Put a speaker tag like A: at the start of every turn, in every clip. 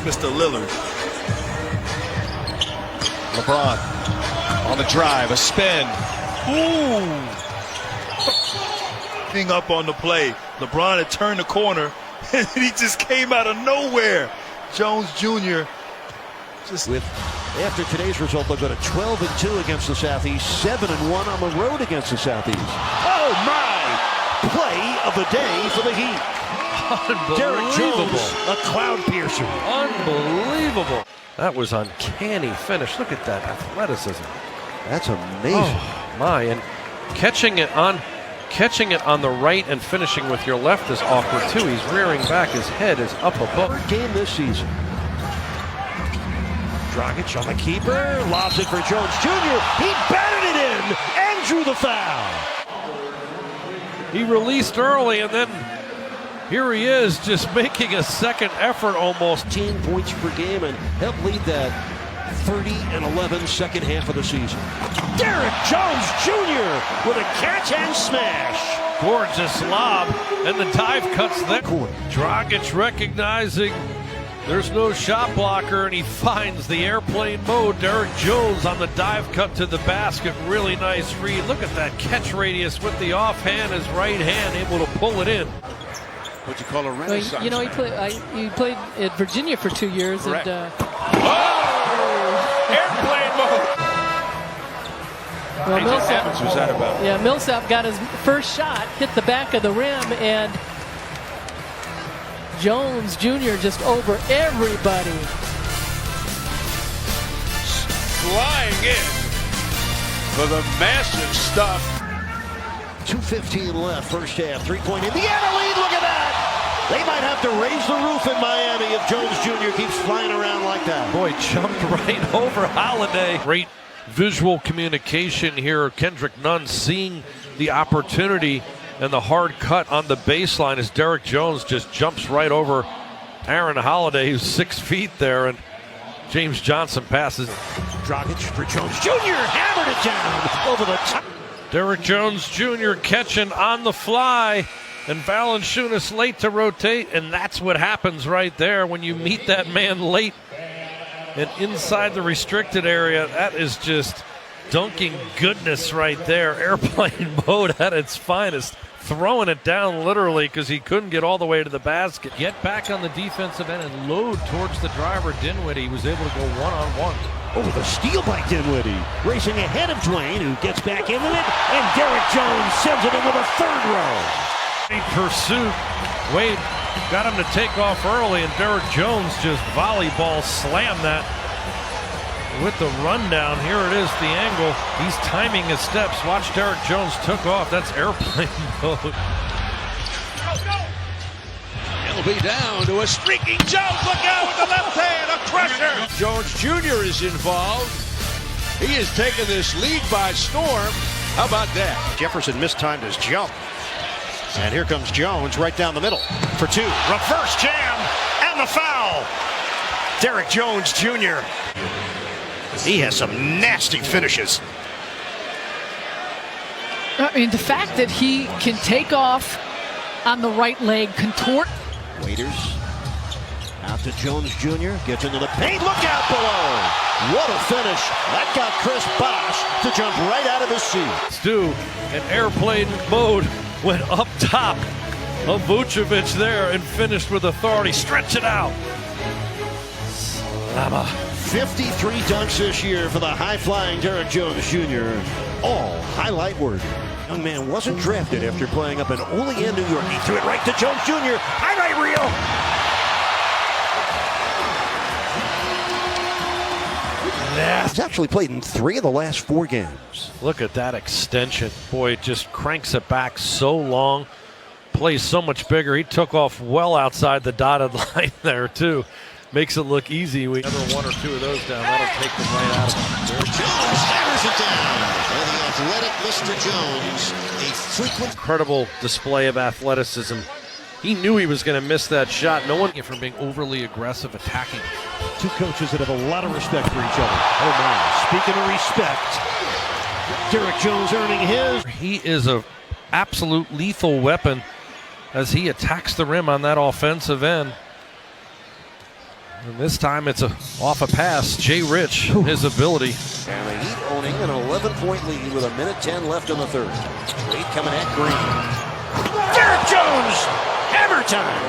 A: Mr. Lillard.
B: LeBron on the drive, a spin.
A: Ooh! Thing up on the play. LeBron had turned the corner, and he just came out of nowhere. Jones Jr. just
C: with, after today's result, they'll go to 12-2 against the Southeast, 7-1 on the road against the Southeast. Oh my! Play of the day for the Heat. Derek Jones, a cloud piercer.
D: Unbelievable. That was uncanny finish. Look at that athleticism.
C: That's amazing.
D: Oh my, and catching it on the right and finishing with your left is awkward too. He's rearing back, his head is up above.
C: Third game this season. Dragic on the keeper, lobs it for Jones Jr. He batted it in and drew the foul.
D: He released early, and then here he is just making a second effort almost.
C: 10 points per game and helped lead that 30-11 second half of the season. Derek Jones Jr. with a catch and smash.
D: Gorgeous lob, and the dive cuts that. Dragic recognizing there's no shot blocker, and he finds the airplane mode. Derek Jones on the dive cut to the basket. Really nice read. Look at that catch radius with the offhand, his right hand able to pull it in.
B: What you call a renaissance?
E: Well, you know, he played at Virginia for 2 years.
B: Correct.
E: And
B: Airplane mode.
E: well, Millsap,
B: was that about?
E: yeah, Millsap got his first shot, hit the back of the rim, and Jones Jr. just over everybody.
B: Flying in for the massive stuff.
C: 2:15 left, first half, three-point Indiana lead, look at that! They might have to raise the roof in Miami if Jones Jr. keeps flying around like that.
D: Boy, jumped right over Holiday. Great visual communication here. Kendrick Nunn seeing the opportunity and the hard cut on the baseline as Derek Jones just jumps right over Aaron Holiday, who's 6 feet there, and James Johnson passes.
C: Dragic for Jones Jr. hammered it down over the top.
D: Derek Jones Jr. catching on the fly, and Valanciunas late to rotate, and that's what happens right there when you meet that man late and inside the restricted area. That is just dunking goodness right there. Airplane mode at its finest, throwing it down literally because he couldn't get all the way to the basket. Get back on the defensive end and load towards the driver. Dinwiddie was able to go one-on-one.
C: Over the steal by Dinwiddie, racing ahead of Dwayne, who gets back into it, and Derek Jones sends it into the third row.
D: Pursuit. Wade got him to take off early, and Derek Jones just volleyball slammed that with the rundown. Here it is, the angle. He's timing his steps. Watch, Derek Jones took off. That's airplane mode.
B: He'll be down to a streaking Jones. Look out with the left hand, a crusher. Jones Jr. is involved. He has taken this league by storm. How about that?
C: Jefferson mistimed his jump. And here comes Jones right down the middle for two. Reverse jam and the foul. Derek Jones Jr. He has some nasty finishes.
E: I mean, the fact that he can take off on the right leg, contort.
C: Waiters out to Jones Jr. Gets into the paint. Look out below. What a finish. That got Chris Bosh to jump right out of his seat.
D: Stu, in airplane mode, went up top of Vucevic there and finished with authority. Stretch it out. Slama.
C: 53 dunks this year for the high-flying Derek Jones Jr. All highlight worthy. Young man wasn't drafted after playing up in Olean, New York. He threw it right to Jones Jr. Highlight reel. He's actually played in 3 of the last 4 games.
D: Look at that extension. Boy, it just cranks it back so long. Plays so much bigger. He took off well outside the dotted line there, too. Makes it look easy. We another 1 or 2 of those down. That'll take them right out of it.
F: Jones hammers it down. And the athletic Mr. Jones, a frequent.
D: Incredible display of athleticism. He knew he was going to miss that shot. No one from being overly aggressive attacking.
C: 2 coaches that have a lot of respect for each other. Oh my, speaking of respect, Derek Jones earning his.
D: He is an absolute lethal weapon as he attacks the rim on that offensive end. And this time it's off a pass. Jay Rich, his ability.
C: And the Heat owning an 11-point lead with 1:10 left in the third. Wade coming at Green. Derek Jones! Hammer time!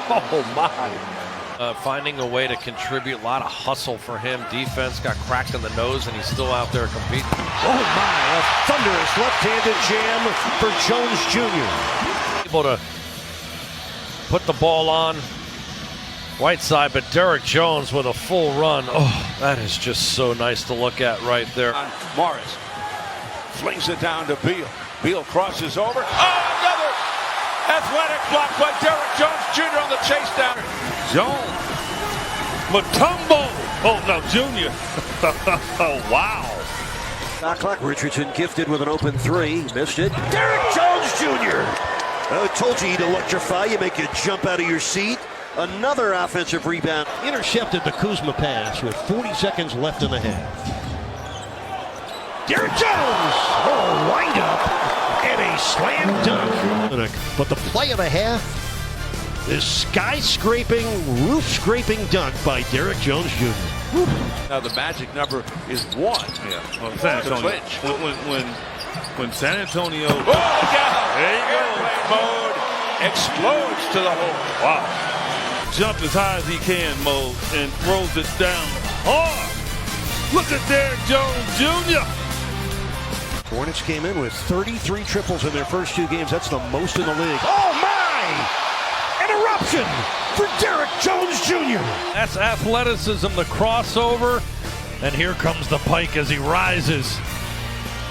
C: Oh, my.
D: Finding a way to contribute. A lot of hustle for him. Defense got cracked in the nose, and he's still out there competing.
C: Oh, my. A thunderous left-handed jam for Jones Jr.
D: Able to put the ball on Whiteside, but Derek Jones with a full run. Oh, that is just so nice to look at right there.
B: Morris flings it down to Beal. Beal crosses over. Oh, another athletic block by Derek Jones Jr. on the chase down.
A: Jones. Matumbo. Oh, no, Junior. Oh, wow.
C: Shot clock. Richardson gifted with an open three. Missed it. Derek Jones Jr. I told you he'd electrify you, make you jump out of your seat. Another offensive rebound. Intercepted the Kuzma pass with 40 seconds left in the half. Derek Jones! Oh, wind up and a slam dunk. But the play of the half is skyscraping, roof-scraping dunk by Derek Jones Jr. Whew.
B: Now the magic number is 1.
A: Yeah, well, San Antonio. When San Antonio.
B: Oh, God!
A: There you go.
B: Airplane mode explodes to the hole.
A: Wow. Jump as high as he can, Mo, and throws it down hard. Look at Derek Jones Jr.
C: Hornets came in with 33 triples in their first 2 games. That's the most in the league. Oh, my! An eruption for Derek Jones Jr.
D: That's athleticism, the crossover. And here comes the pike as he rises.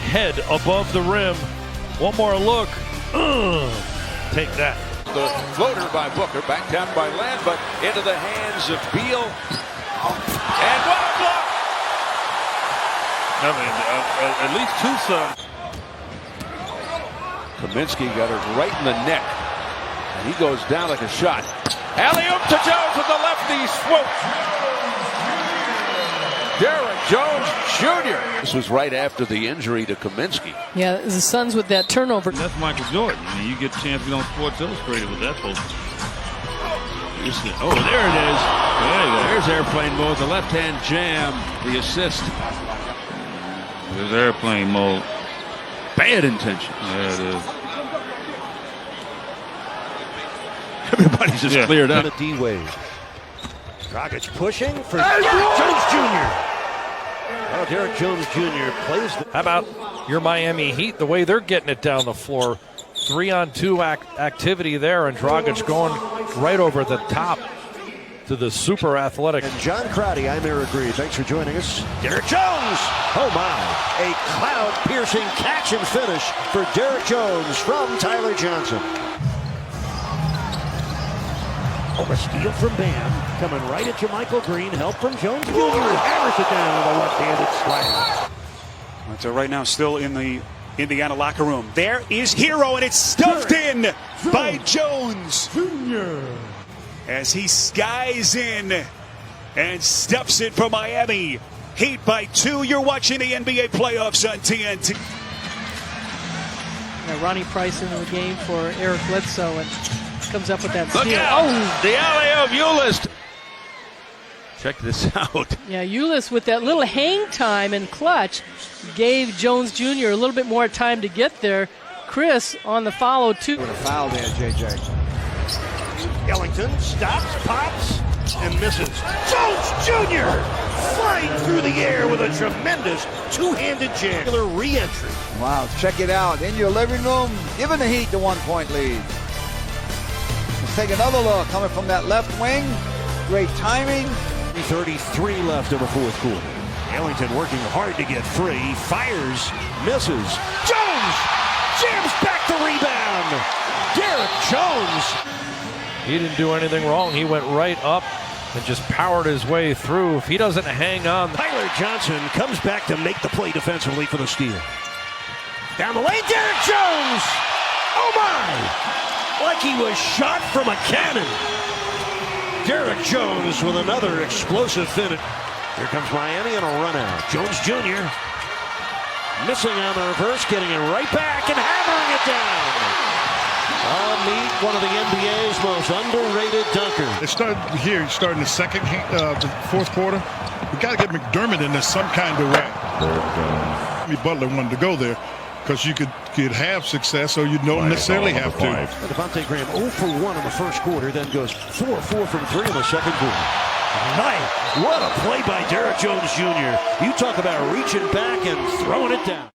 D: Head above the rim. One more look. Take that.
B: The floater by Booker, back down by Land, but into the hands of Beal. And what a block!
A: I mean, at least 2 subs.
B: Kaminsky got it right in the neck. And he goes down like a shot. Alley-oop to Jones with the lefty swoop. Derek Jones Jr. This was right after the injury to Kaminsky.
E: Yeah, the Suns with that turnover.
A: That's Michael Jordan. I mean, you get a chance to get on Sports Illustrated with that post. Oh, there it is. There you go.
B: There's airplane mode, the left-hand jam, the assist.
A: There's airplane mode.
B: Bad intentions.
A: Yeah, it is.
B: Everybody's just cleared up.
C: And a D-Wade. Dragic pushing for Derek Jones Jr. Oh, Derek Jones Jr. plays.
D: How about your Miami Heat, the way they're getting it down the floor? 3-on-2 activity there, and Dragic going right over the top to the super athletic.
C: And John Crowdy, I'm Eric Reed. Thanks for joining us. Derek Jones! Oh my! A cloud-piercing catch and finish for Derek Jones from Tyler Johnson. Oh, a steal from Bam. Coming right at you, Michael Green. Help from Jones Jr. Hammers it down with a left-handed slam.
G: So right now still in the Indiana locker room. There is Hero, and it's stuffed in by Jones Jr. as he skies in and stuffs it for Miami. Heat by 2. You're watching the NBA playoffs on TNT.
H: Ronnie Price into the game for Eric Bledsoe and comes up with that steal.
B: Look out! Oh, the alley-oop Ulyss. Check this out.
H: Yeah, Ulyss with that little hang time and clutch gave Jones Jr. a little bit more time to get there. Chris on the follow too.
I: With a foul there, JJ.
C: Ellington stops, pops, and misses. Jones Jr. flying through the air with a tremendous two-handed jam. Re-entry.
I: Wow, check it out. In your living room, giving the Heat the 1-point lead. Let's take another look. Coming from that left wing. Great timing.
C: 33 left in the fourth quarter. Ellington working hard to get free. Fires, misses. Jones jams back the rebound. Derek Jones.
D: He didn't do anything wrong. He went right up and just powered his way through. If he doesn't hang on.
C: Tyler Johnson comes back to make the play defensively for the steal. Down the lane, Derek Jones. Oh my! Like he was shot from a cannon. Derek Jones with another explosive finish. Here comes Miami and a run out. Jones Jr. missing on the reverse, getting it right back and hammering it down. Meet one of the NBA's most underrated dunkers.
J: It started here, starting the fourth quarter. We got to get McDermott in there some kind of way. Jimmy Butler wanted to go there because you could have success, or you don't necessarily have to.
C: Devontae Graham 0 for 1 in the first quarter, then goes 4 from 3 in the second quarter. Nice. What a play by Derrick Jones Jr. You talk about reaching back and throwing it down.